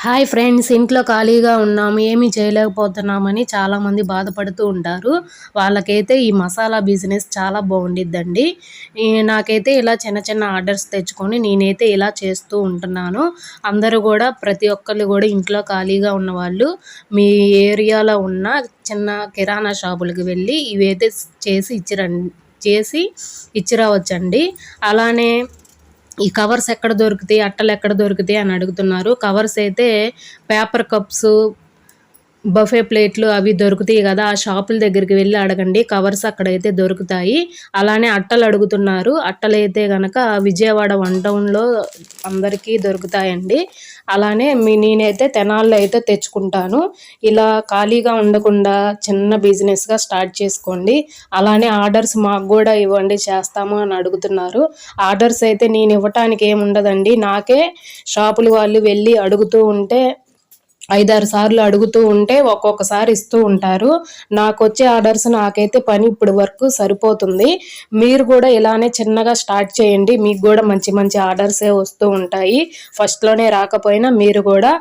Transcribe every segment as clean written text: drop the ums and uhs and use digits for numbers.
Hi friends, ఇంట్లో ఖాళీగా ఉన్నాము, ఏమీ చేయలేకపోతున్నామని చాలామంది బాధపడుతూ ఉంటారు. వాళ్ళకైతే ఈ మసాలా బిజినెస్ చాలా బాగుండిద్దండి. నాకైతే ఇలా చిన్న చిన్న ఆర్డర్స్ తెచ్చుకొని నేనైతే ఇలా చేస్తూ ఉంటున్నాను. అందరూ కూడా ప్రతి ఒక్కళ్ళు కూడా ఇంట్లో ఖాళీగా ఉన్నవాళ్ళు మీ ఏరియాలో ఉన్న చిన్న కిరాణా షాపులకు వెళ్ళి ఇవైతే చేసి ఇచ్చిరావచ్చండి. అలానే ఈ కవర్స్ ఎక్కడ దొరుకుతాయి, అట్టలు ఎక్కడ దొరుకుతాయి అని అడుగుతున్నారు. కవర్స్ అయితే పేపర్ కప్స్, బఫే ప్లేట్లు అవి దొరుకుతాయి కదా, ఆ షాపుల దగ్గరికి వెళ్ళి అడగండి, కవర్స్ అక్కడైతే దొరుకుతాయి. అలానే అట్టలు అడుగుతున్నారు. అట్టలైతే కనుక విజయవాడ 1 టౌన్లో అందరికీ దొరుకుతాయండి. అలానే నేనైతే తెనాల్లో అయితే తెచ్చుకుంటాను. ఇలా ఖాళీగా ఉండకుండా చిన్న బిజినెస్గా స్టార్ట్ చేసుకోండి. అలానే ఆర్డర్స్ మాకు కూడా ఇవ్వండి, చేస్తాము అని అడుగుతున్నారు. ఆర్డర్స్ అయితే నేను ఇవ్వటానికి ఏముండదండి, నాకే షాపుల వాళ్ళు వెళ్ళి అడుగుతూ ఉంటే 5-6 సార్లు అడుగుతూ ఉంటే ఒక్కొక్కసారి ఇస్తూ ఉంటారు. నాకు వచ్చే ఆర్డర్స్ నాకైతే పని ఇప్పుడు వరకు సరిపోతుంది. మీరు కూడా ఇలానే చిన్నగా స్టార్ట్ చేయండి, మీకు కూడా మంచి మంచి ఆర్డర్సే వస్తూ ఉంటాయి. ఫస్ట్లోనే రాకపోయినా మీరు కూడా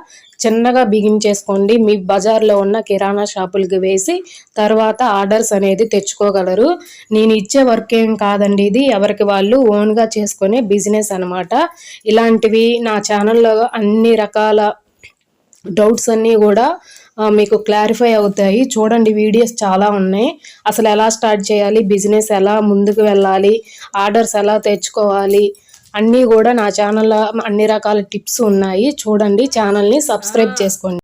చిన్నగా బిగించేసుకోండి. మీ బజార్లో ఉన్న కిరాణా షాపులకి వేసి తర్వాత ఆర్డర్స్ అనేది తెచ్చుకోగలరు. నేను ఇచ్చే వర్క్ ఏం కాదండి, ఇది ఎవరికి వాళ్ళు ఓన్గా చేసుకునే బిజినెస్ అనమాట. ఇలాంటివి నా ఛానల్లో అన్ని రకాల డౌట్స్ అన్నీ కూడా మీకు క్లారిఫై అవుతాయి. చూడండి, వీడియోస్ చాలా ఉన్నాయి. అసలు ఎలా స్టార్ట్ చేయాలి, బిజినెస్ ఎలా ముందుకు వెళ్ళాలి, ఆర్డర్స్ ఎలా తెచ్చుకోవాలి అన్నీ కూడా నా ఛానల్లో అన్ని రకాల టిప్స్ ఉన్నాయి. చూడండి, ఛానల్ని సబ్స్క్రైబ్ చేసుకోండి.